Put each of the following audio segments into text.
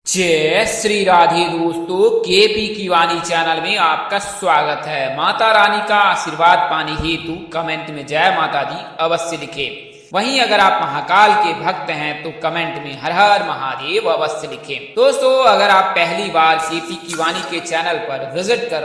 जय श्री राधे दोस्तों, केपी की वाणी चैनल में आपका स्वागत है। माता रानी का आशीर्वाद पाने हेतु कमेंट में जय माता दी अवश्य लिखें। वहीं अगर आप महाकाल के भक्त हैं तो कमेंट में हर हर महादेव अवश्य लिखें। दोस्तों, अगर आप पहली बार केपी की वाणी के चैनल पर विजिट कर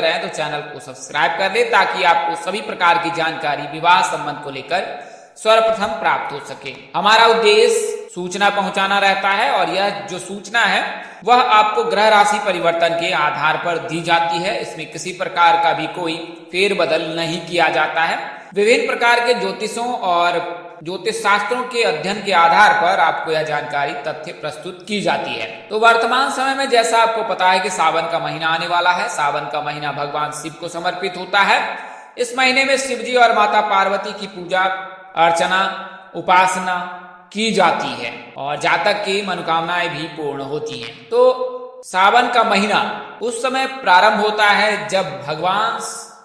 रहे हैं तो चैनल को सब्सक्राइब कर ले ताकि आपको सभी प्रकार की जानकारी विवाह संबंध को लेकर सर्वप्रथम प्राप्त हो सके। हमारा उद्देश्य सूचना पहुंचाना रहता है और यह जो सूचना है वह आपको ग्रह राशि परिवर्तन के आधार पर दी जाती है। इसमें किसी प्रकार का भी कोई फेरबदल नहीं किया जाता है। विभिन्न प्रकार के ज्योतिषों और ज्योतिष शास्त्रों के अध्ययन के आधार पर आपको यह जानकारी तथ्य प्रस्तुत की जाती है। तो वर्तमान समय में जैसा आपको पता है कि सावन का महीना आने वाला है। सावन का महीना भगवान शिव को समर्पित होता है। इस महीने में शिव जी और माता पार्वती की पूजा अर्चना उपासना की जाती है और जातक की मनोकामनाएं भी पूर्ण होती हैं। तो सावन का महीना उस समय प्रारंभ होता है जब भगवान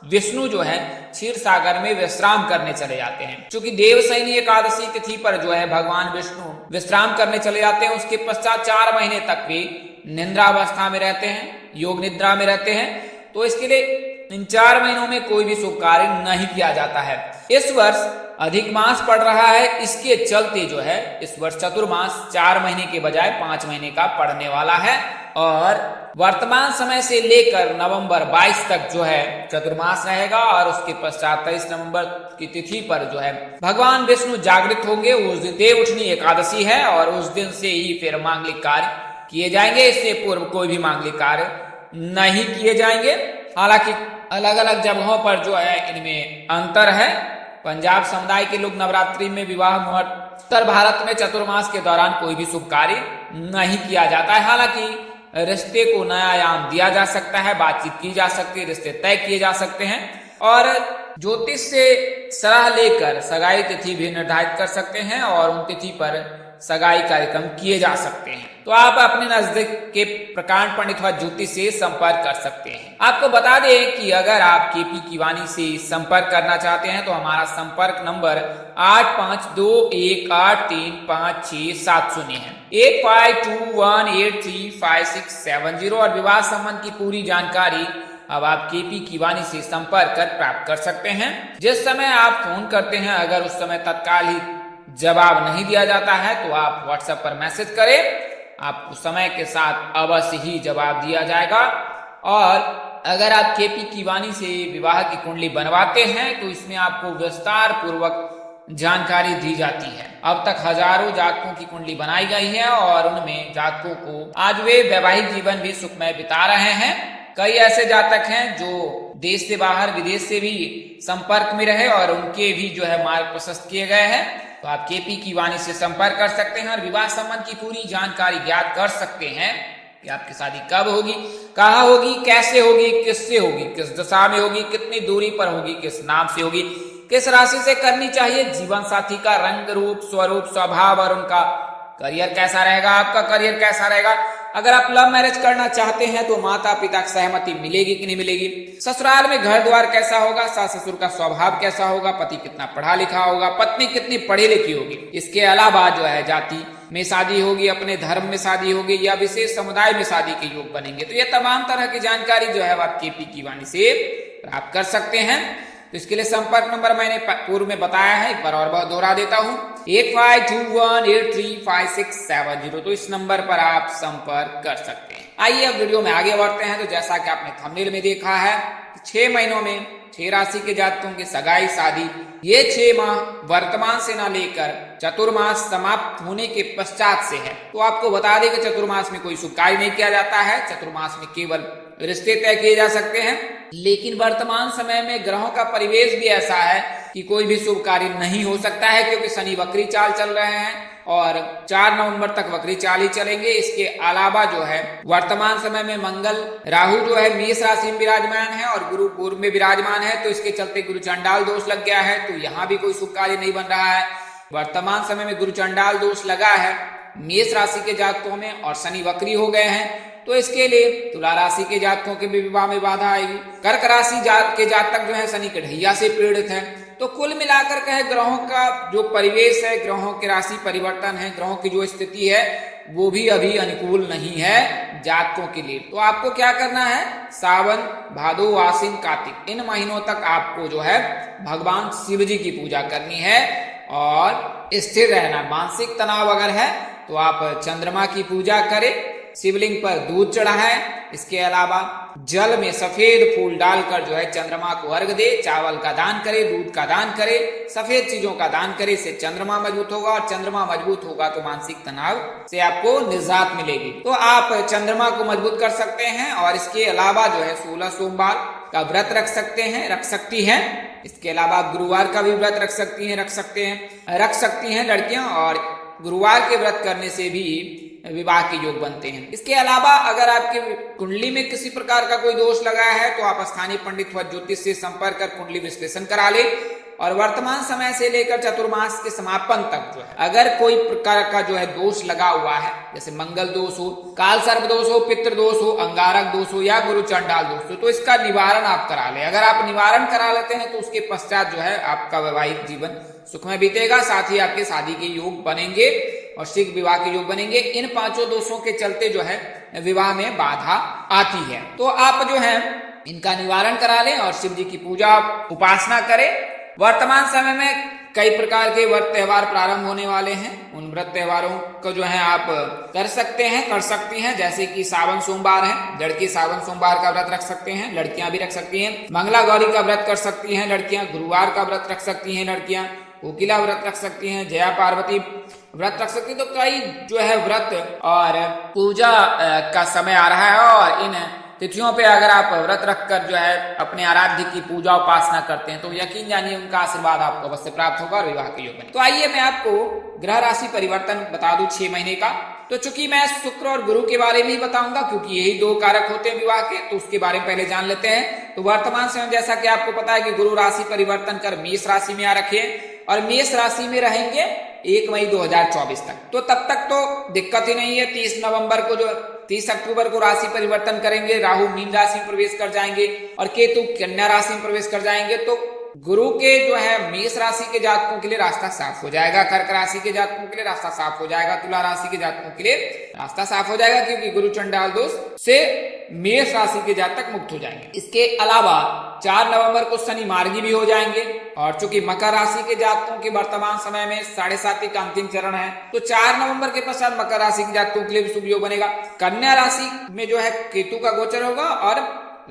विष्णु जो है क्षीर सागर में विश्राम करने चले जाते हैं। क्योंकि देवशयनी एकादशी तिथि पर जो है भगवान विष्णु विश्राम करने चले जाते हैं। उसके पश्चात 4 महीने तक वे निद्रावस्था में रहते हैं, योग निद्रा में रहते हैं। तो इसके लिए इन 4 महीनों में कोई भी शुभ कार्य नहीं किया जाता है। इस वर्ष अधिक मास पड़ रहा है, इसके चलते जो है इस वर्ष चतुर्मास 4 महीने के बजाय 5 महीने का पड़ने वाला है। और वर्तमान समय से लेकर नवंबर 22 तक जो है चतुर्मास रहेगा और उसके पश्चात 23 नवंबर की तिथि पर जो है भगवान विष्णु जागृत होंगे। उस दिन देवउठनी एकादशी है और उस दिन से ही फिर मांगलिक कार्य किए जाएंगे। इससे पूर्व कोई भी मांगलिक कार्य नहीं किए जाएंगे। हालांकि अलग अलग जगहों पर जो है इनमें अंतर है। पंजाब समुदाय के लोग नवरात्रि में विवाह मुहूर्त, उत्तर भारत में चतुर्मास के दौरान कोई भी शुभ कार्य नहीं किया जाता है। हालांकि रिश्ते को नया आयाम दिया जा सकता है, बातचीत की जा सकती है, रिश्ते तय किए जा सकते हैं और ज्योतिष से सलाह लेकर सगाई तिथि भी निर्धारित कर सकते हैं और उन तिथि पर सगाई कार्यक्रम किए जा सकते हैं। तो आप अपने नजदीक के प्रकांड पंडित व ज्योतिष से संपर्क कर सकते हैं। आपको बता दें कि अगर आप केपी की वाणी से संपर्क करना चाहते हैं तो हमारा संपर्क नंबर 8521835670 है, 8521835670। और विवाह संबंध की पूरी जानकारी अब आप केपी की वाणी से संपर्क कर प्राप्त कर सकते हैं। जिस समय आप फोन करते हैं अगर उस समय तत्काल ही जवाब नहीं दिया जाता है तो आप व्हाट्सएप पर मैसेज करें, आपको समय के साथ अवश्य ही जवाब दिया जाएगा। और अगर आप केपी की वाणी से विवाह की कुंडली बनवाते हैं तो इसमें आपको विस्तार पूर्वक जानकारी दी जाती है। अब तक हजारों जातकों की कुंडली बनाई गई है और उनमें जातकों को आज वे वैवाहिक जीवन भी सुखमय बिता रहे हैं। कई ऐसे जातक हैं जो देश से बाहर विदेश से भी संपर्क में रहे और उनके भी जो है मार्ग प्रशस्त किए गए हैं। तो आप केपी की वाणी से संपर्क कर सकते हैं और विवाह संबंध की पूरी जानकारी ज्ञात कर सकते हैं कि आपकी शादी कब होगी, कहाँ होगी, कैसे होगी, किससे होगी, किस दशा में होगी, कितनी दूरी पर होगी, किस नाम से होगी, किस राशि से करनी चाहिए, जीवन साथी का रंग रूप स्वरूप स्वभाव और उनका करियर कैसा रहेगा, आपका करियर कैसा रहेगा। अगर आप लव मैरिज करना चाहते हैं तो माता पिता की सहमति मिलेगी कि नहीं मिलेगी, ससुराल में घर द्वार कैसा होगा, सास ससुर का स्वभाव कैसा होगा, पति कितना पढ़ा लिखा होगा, पत्नी कितनी पढ़ी लिखी होगी। इसके अलावा जो है जाति में शादी होगी, अपने धर्म में शादी होगी या विशेष समुदाय में शादी के योग बनेंगे। तो ये तमाम तरह की जानकारी जो है आप केपी की वाणी से प्राप्त कर सकते हैं। तो इसके लिए संपर्क नंबर मैंने पूर्व में बताया है, एक बार और बहुत दोहरा देता हूँ, 8521835670। तो इस नंबर पर आप संपर्क कर सकते हैं। आइए अब वीडियो में आगे बढ़ते हैं। तो जैसा कि आपने थंबनेल में देखा है 6 महीनों में 6 राशि के जातकों की सगाई शादी ये 6 माह वर्तमान से ना लेकर चतुर्मास समाप्त होने के पश्चात से है। तो आपको बता दें कि चतुर्मास में कोई शुभ कार्य नहीं किया जाता है। चतुर्मास में केवल रिश्ते तय किए जा सकते हैं। लेकिन वर्तमान समय में ग्रहों का परिवेश भी ऐसा है कि कोई भी शुभ कार्य नहीं हो सकता है क्योंकि शनि वक्री चाल चल रहे हैं और 4 नवंबर तक वक्री चाल ही चलेंगे। इसके अलावा जो है वर्तमान समय में मंगल राहु जो है मेष राशि में विराजमान है और गुरु पूर्व में विराजमान है। तो इसके चलते गुरु चंडाल दोष लग गया है। तो यहाँ भी कोई शुभ कार्य नहीं बन रहा है। वर्तमान समय में गुरु चंडाल दोष लगा है मेष राशि के जातकों में और शनि वक्री हो गए हैं। तो इसके लिए तुला राशि के जातकों के भी विवाह में बाधा आएगी। कर्क राशि के जातक जो है शनि के ढैया से पीड़ित हैं। तो कुल मिलाकर कहे ग्रहों का जो परिवेश है, ग्रहों के राशि परिवर्तन है, ग्रहों की जो स्थिति है वो भी अभी अनुकूल नहीं है जातकों के लिए। तो आपको क्या करना है, सावन, भादो, आश्विन, कार्तिक इन महीनों तक आपको जो है भगवान शिव जी की पूजा करनी है और स्थिर रहना। मानसिक तनाव अगर है तो आप चंद्रमा की पूजा करें, शिवलिंग पर दूध चढ़ाएं। इसके अलावा जल में सफेद फूल डालकर जो है चंद्रमा को अर्घ दे, चावल का दान करे, दूध का दान करे, सफेद चीजों का दान करे। इससे चंद्रमा मजबूत होगा और चंद्रमा मजबूत होगा तो मानसिक तनाव से आपको निजात मिलेगी। तो आप चंद्रमा को मजबूत कर सकते हैं और इसके अलावा जो है 16 सोमवार का व्रत रख सकते हैं, रख सकती हैं। इसके अलावा आप गुरुवार का भी व्रत रख सकती हैं, रख सकती हैं लड़कियां, और गुरुवार के व्रत करने से भी विवाह के योग बनते हैं। इसके अलावा अगर आपकी कुंडली में किसी प्रकार का कोई दोष लगा है तो आप स्थानीय पंडित व ज्योतिष से संपर्क कर कुंडली विश्लेषण करा ले। और वर्तमान समय से लेकर चतुर्मास के समापन तक जो है अगर कोई प्रकार का जो है दोष लगा हुआ है, जैसे मंगल दोष हो, काल सर्प दोष हो, पितृ दोष हो, अंगारक दोष हो या गुरु चंडाल दोष हो, तो इसका निवारण आप करा ले। अगर आप निवारण करा लेते हैं तो उसके पश्चात जो है आपका वैवाहिक जीवन सुखमय बीतेगा, साथ ही आपके शादी के योग बनेंगे और शीघ्र विवाह के योग बनेंगे। इन 5 दोषों के चलते जो है विवाह में बाधा आती है। तो आप जो है इनका निवारण करा लें और शिव जी की पूजा उपासना करें। वर्तमान समय में कई प्रकार के व्रत त्योहार प्रारंभ होने वाले हैं। उन व्रत त्योहारों को जो है आप कर सकती हैं, जैसे कि सावन सोमवार है, लड़के सावन सोमवार का व्रत रख सकते हैं, लड़कियां भी रख सकती हैं। मंगला गौरी का व्रत कर सकती हैं लड़कियां, गुरुवार का व्रत रख सकती हैं लड़कियां, कोकिला व्रत रख सकती हैं, जया पार्वती व्रत रख सकती है। तो कई जो है व्रत और पूजा का समय आ रहा है और इन तिथियों पे अगर आप व्रत रखकर जो है अपने आराध्य की पूजा उपासना करते हैं तो यकीन जानिए उनका आशीर्वाद आपको अवश्य प्राप्त होगा और विवाह के योग बने। तो आइए मैं आपको ग्रह राशि परिवर्तन बता दूं 6 महीने का। तो चूंकि मैं शुक्र और गुरु के बारे में ही बताऊंगा क्योंकि यही 2 कारक होते हैं विवाह के, तो उसके बारे में पहले जान लेते हैं। तो वर्तमान समय जैसा कि आपको पता है कि गुरु राशि परिवर्तन कर मेष राशि में आ रखे हैं और मेष राशि में रहेंगे 1 मई 2024 तक। तो तब तक तो दिक्कत ही नहीं है। 30 अक्टूबर को राशि परिवर्तन करेंगे, राहु मीन राशि में प्रवेश कर जाएंगे और केतु कन्या राशि में प्रवेश कर जाएंगे। तो गुरु के जो है मेष राशि के जातकों के लिए रास्ता साफ हो जाएगा, कर्क राशि के जातकों के लिए रास्ता साफ हो जाएगा, तुला राशि के जातकों के लिए रास्ता साफ हो जाएगा क्योंकि गुरु चंडाल दोष से मेष राशि के जातक मुक्त हो जाएंगे। इसके अलावा 4 नवंबर को शनि मार्गी भी हो जाएंगे और चूंकि मकर राशि के जातकों के वर्तमान समय में 7.5 का अंतिम चरण है तो 4 नवंबर के पश्चात मकर राशि के जातकों के लिए भी शुभ योग बनेगा। कन्या राशि में जो है केतु का गोचर होगा और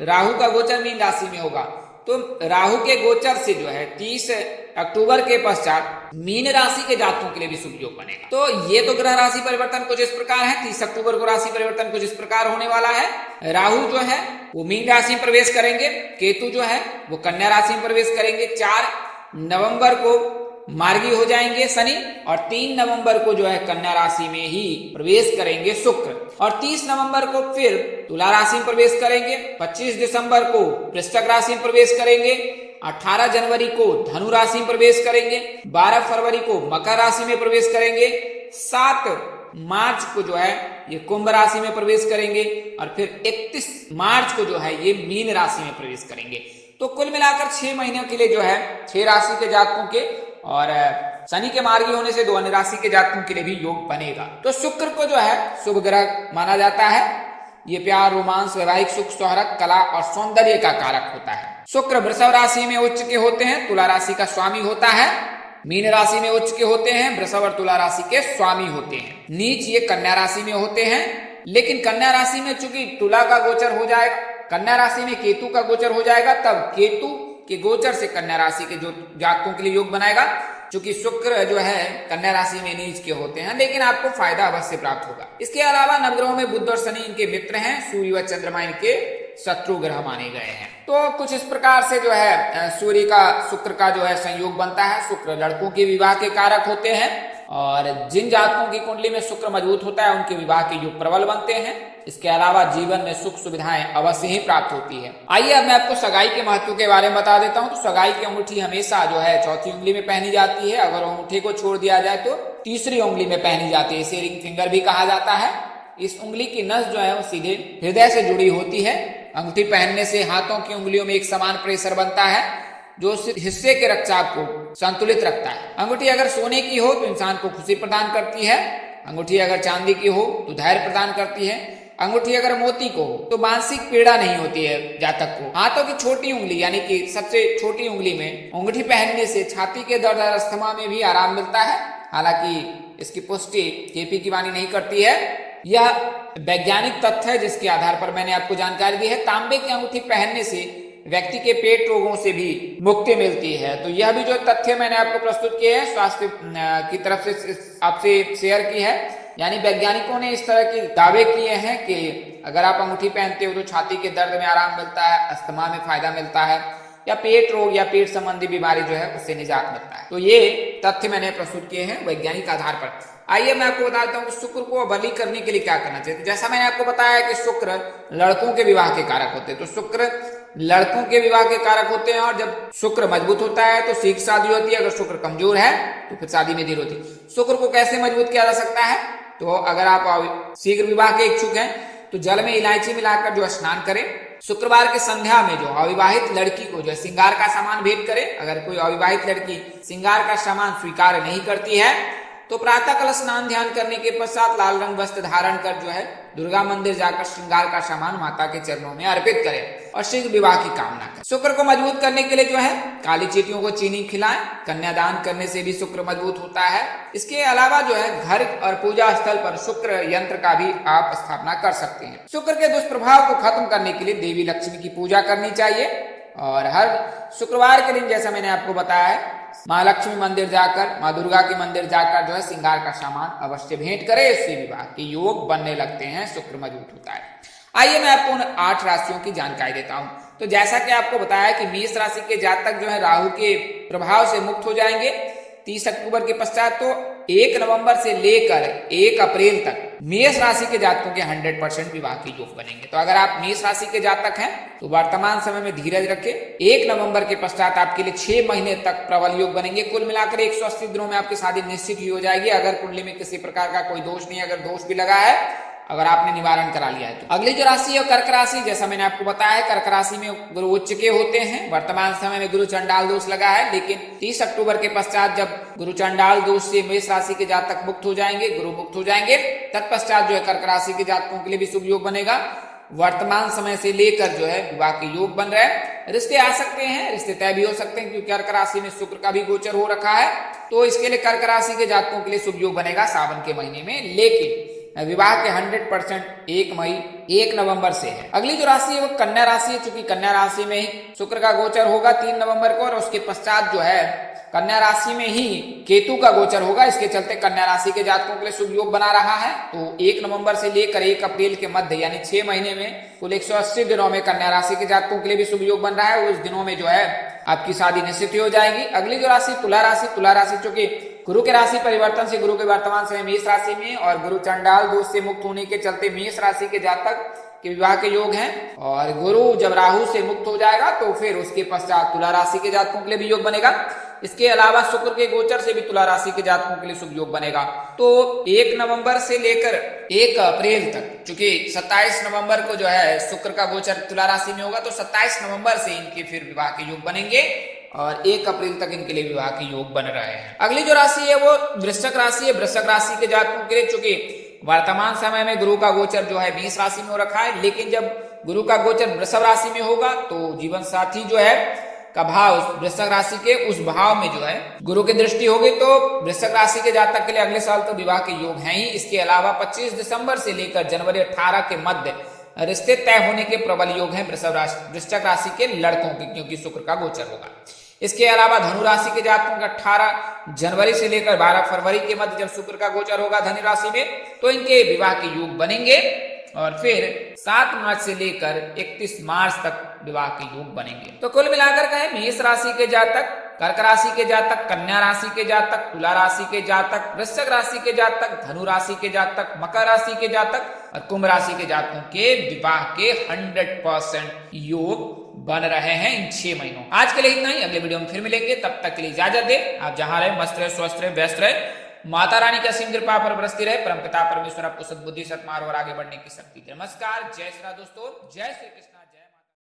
राहु का गोचर मीन राशि में होगा। तो राहु के गोचर से जो है 30 अक्टूबर के पश्चात मीन राशि के जातकों के लिए भी शुभ योग बनेगा। तो ये तो ग्रह राशि परिवर्तन कुछ इस प्रकार है। 30 अक्टूबर को राशि परिवर्तन कुछ इस प्रकार होने वाला है। राहु जो है वो मीन राशि में प्रवेश करेंगे, केतु जो है वो कन्या राशि में प्रवेश करेंगे। 4 नवंबर को मार्गी हो जाएंगे शनि और 3 नवंबर को जो है कन्या राशि में ही प्रवेश करेंगे शुक्र और 30 नवंबर को फिर तुला राशि में प्रवेश करेंगे। 25 दिसंबर को वृश्चिक राशि में प्रवेश करेंगे। 18 जनवरी को धनु राशि में प्रवेश करेंगे। 12 फरवरी को मकर राशि में प्रवेश करेंगे। 7 मार्च को जो है ये कुंभ राशि में प्रवेश करेंगे और फिर 31 मार्च को जो है ये मीन राशि में प्रवेश करेंगे। तो कुल मिलाकर 6 महीनों के लिए जो है 6 राशि के जातकों के और शनि के मार्गी होने से 2 अन्य राशि के जातकों के लिए भी योग बनेगा। तो शुक्र को जो है शुभ ग्रह माना जाता है। ये प्यार, रोमांस, वैवाहिक सुख, शोहरत, कला और सौंदर्य का कारक होता है। शुक्र वृषभ राशि में उच्च के होते हैं, तुला राशि का स्वामी होता है। मीन राशि में उच्च के होते हैं, वृषभ और तुला राशि के स्वामी होते हैं। नीच ये कन्या राशि में होते हैं, लेकिन कन्या राशि में चूंकि तुला का गोचर हो जाएगा, कन्या राशि में केतु का गोचर हो जाएगा, तब केतु के गोचर से कन्या राशि के जो जातकों के लिए योग बनाएगा। चूंकि शुक्र जो है कन्या राशि में नीच के होते हैं, लेकिन आपको फायदा अवश्य प्राप्त होगा। इसके अलावा नवग्रहों में बुध और शनि इनके मित्र हैं, सूर्य व चंद्रमा इनके शत्रु ग्रह माने गए हैं। तो कुछ इस प्रकार से जो है सूर्य का शुक्र का जो है संयोग बनता है। शुक्र लड़कों के विवाह के कारक होते हैं और जिन जातकों की कुंडली में शुक्र मजबूत होता है उनके विवाह के योग प्रबल बनते हैं। इसके अलावा जीवन में सुख सुविधाएं अवश्य ही प्राप्त होती है। आइए अब मैं आपको सगाई के महत्व के बारे में बता देता हूं। तो सगाई की अंगूठी हमेशा जो है चौथी उंगली में पहनी जाती है। अगर अंगूठी को छोड़ दिया जाए तो तीसरी उंगली में पहनी जाती है। इसे रिंग फिंगर भी कहा जाता है। इस उंगली की नस जो है वो सीधे हृदय से जुड़ी होती है। अंगूठी पहनने से हाथों की उंगलियों में एक समान प्रेशर बनता है जो उस हिस्से के रक्तचाप को संतुलित रखता है। अंगूठी अगर सोने की हो तो इंसान को खुशी प्रदान करती है। अंगूठी अगर चांदी की हो तो धैर्य प्रदान करती है। अंगूठी अगर मोती को हो तो मानसिक पीड़ा नहीं होती है जातक को। हाथों की छोटी उंगली यानी कि सबसे छोटी उंगली में अंगूठी पहनने से छाती के दर्द और अस्थमा में भी आराम मिलता है। हालांकि इसकी पुष्टि केपी की वाणी नहीं करती है। यह वैज्ञानिक तथ्य है जिसके आधार पर मैंने आपको जानकारी दी है। तांबे की अंगूठी पहनने से व्यक्ति के पेट रोगों से भी मुक्ति मिलती है। तो यह भी जो तथ्य मैंने आपको प्रस्तुत किए हैं स्वास्थ्य की तरफ से आपसे शेयर की है। यानी वैज्ञानिकों ने इस तरह के दावे किए हैं कि अगर आप अंगूठी पहनते हो तो छाती के दर्द में आराम मिलता है, अस्थमा में फायदा मिलता है, या पेट रोग या पेट संबंधी बीमारी जो है उससे निजात मिलता है। तो ये तथ्य मैंने प्रस्तुत किए हैं वैज्ञानिक आधार पर। आइए मैं आपको बताता हूँ कि शुक्र को बली करने के लिए क्या करना चाहिए। जैसा मैंने आपको बताया कि शुक्र लड़कों के विवाह के कारक होते हैं, तो शुक्र लड़कों के विवाह के कारक होते हैं। और जब शुक्र मजबूत होता है तो शीघ्र शादी होती है। अगर शुक्र कमजोर है तो फिर शादी में देर होती है। शुक्र को कैसे मजबूत किया जा सकता है? तो अगर आप शीघ्र विवाह के इच्छुक हैं तो जल में इलायची मिलाकर जो स्नान करें। शुक्रवार की संध्या में जो अविवाहित लड़की को जो श्रृंगार का सामान भेंट करे। अगर कोई अविवाहित लड़की श्रृंगार का सामान स्वीकार नहीं करती है तो प्रातः काल स्नान ध्यान करने के पश्चात लाल रंग वस्त्र धारण कर जो है दुर्गा मंदिर जाकर श्रृंगार का सामान माता के चरणों में अर्पित करें और शीघ्र विवाह की कामना करें। शुक्र को मजबूत करने के लिए जो है काली चींटियों को चीनी खिलाएं। कन्यादान करने से भी शुक्र मजबूत होता है। इसके अलावा जो है घर और पूजा स्थल पर शुक्र यंत्र का भी आप स्थापना कर सकते हैं। शुक्र के दुष्प्रभाव को खत्म करने के लिए देवी लक्ष्मी की पूजा करनी चाहिए। और हर शुक्रवार के दिन जैसा मैंने आपको बताया है माँ लक्ष्मी मंदिर जाकर, माँ दुर्गा के मंदिर जाकर जो है श्रृंगार का सामान अवश्य भेंट करें। इससे विवाह के योग बनने लगते हैं, शुक्र मजबूत होता है। आइए मैं आपको उन 8 राशियों की जानकारी देता हूं। तो जैसा कि आपको बताया कि मेष राशि के जातक जो है राहु के प्रभाव से मुक्त हो जाएंगे 30 अक्टूबर के पश्चात। तो 1 नवंबर से लेकर 1 अप्रैल तक मेष राशि के जातकों के 100% विवाह के योग बनेंगे। तो अगर आप मेष राशि के जातक हैं तो वर्तमान समय में धीरज रखें। 1 नवंबर के पश्चात आपके लिए 6 महीने तक प्रबल योग बनेंगे। कुल मिलाकर 180 दिनों में आपकी शादी निश्चित ही हो जाएगी। अगर कुंडली में किसी प्रकार का कोई दोष नहीं, अगर दोष भी लगा है, अगर आपने निवारण करा लिया है तो। अगली जो राशि है कर्क राशि। जैसा मैंने आपको बताया है कर्क राशि में गुरु उच्च के होते हैं। वर्तमान समय में गुरु चंडाल दोष लगा है, लेकिन 30 अक्टूबर के पश्चात जब गुरु चंडाल दोष से मेष राशि के जातक मुक्त हो जाएंगे, गुरु मुक्त हो जाएंगे, तत्पश्चात जो है कर्क राशि के जातकों के लिए भी शुभ योग बनेगा। वर्तमान समय से लेकर जो है विवाह के योग बन रहे हैं। रिश्ते आ सकते हैं, रिश्ते तय भी हो सकते हैं, क्योंकि कर्क राशि में शुक्र का भी गोचर हो रखा है। तो इसके लिए कर्क राशि के जातकों के लिए शुभ योग बनेगा सावन के महीने में। लेकिन विवाह के 100% 1 नवंबर से है। अगली जो राशि है वो कन्या राशि है। चूंकि कन्या राशि में ही शुक्र का गोचर होगा 3 नवंबर को, और उसके पश्चात जो है कन्या राशि में ही केतु का गोचर होगा। इसके चलते कन्या राशि के जातकों के लिए शुभ योग बना रहा है। तो 1 नवंबर से लेकर 1 अप्रैल के मध्य यानी 6 महीने में कुल 180 दिनों में कन्या राशि के जातकों के लिए भी शुभ योग बन रहा है। उस दिनों में जो है आपकी शादी निश्चित हो जाएगी। अगली जो राशि तुला राशि। तुला राशि चूंकि गुरु के राशि परिवर्तन से गुरु के वर्तमान समय मेष राशि में और गुरु चंडाल दोष से मुक्त होने के चलते मेष राशि के जातक के विवाह के योग हैं। और गुरु जब राहु से मुक्त हो जाएगा तो फिर उसके पश्चात तुला राशि के जातकों के लिए भी योग बनेगा। इसके अलावा शुक्र के गोचर से भी तुला राशि के जातकों के लिए शुभ योग बनेगा। तो 1 नवंबर से लेकर 1 अप्रैल तक, चूंकि 27 नवंबर को जो है शुक्र का गोचर तुला राशि में होगा, तो 27 नवंबर से इनके फिर विवाह के योग बनेंगे और 1 अप्रैल तक इनके लिए विवाह के योग बन रहे हैं। अगली जो राशि है वो वृश्चिक राशि है। वृश्चिक राशि के जातकों के लिए चूंकि वर्तमान समय में गुरु का गोचर जो है मेष राशि में हो रखा है, लेकिन जब गुरु का गोचर वृषभ राशि में होगा तो जीवन साथी जो है का भाव वृश्चिक राशि के उस भाव में जो है गुरु की दृष्टि होगी। तो वृश्चिक राशि के जातक के लिए अगले साल तो विवाह के योग हैं ही। इसके अलावा 25 दिसंबर से लेकर जनवरी 18 के मध्य रिश्ते तय होने के प्रबल योग हैं वृश्चिक राशि के लड़कों के, क्योंकि शुक्र का गोचर होगा। इसके अलावा धनु राशि के जातकों का 18 जनवरी से लेकर 12 फरवरी के मध्य जब शुक्र का गोचर होगा धनु राशि में, तो इनके विवाह के योग बनेंगे। और फिर 7 मार्च से लेकर 31 मार्च तक विवाह के योग बनेंगे। तो कुल मिलाकर कहें मेष राशि के जातक, कर्क राशि के जातक, कन्या राशि के जातक, तुला राशि के जातक, वृश्चिक राशि के जातक, धनु राशि के जातक, मकर राशि के जातक और कुंभ राशि के जातकों के विवाह के 100% योग बन रहे हैं इन 6 महीनों। आज के लिए इतना ही, अगले वीडियो में फिर मिलेंगे। तब तक के लिए इजाजत दे। आप जहां रहे मस्त रहे, स्वस्थ रहे, व्यस्त रहे। माता रानी का सिंह कृपा पर बरसती रहे। परमपिता परमेश्वर आपको सद्बुद्धि, सत्मार्ग और आगे बढ़ने की शक्ति दे। नमस्कार, जय श्री राम दोस्तों, जय श्री कृष्ण।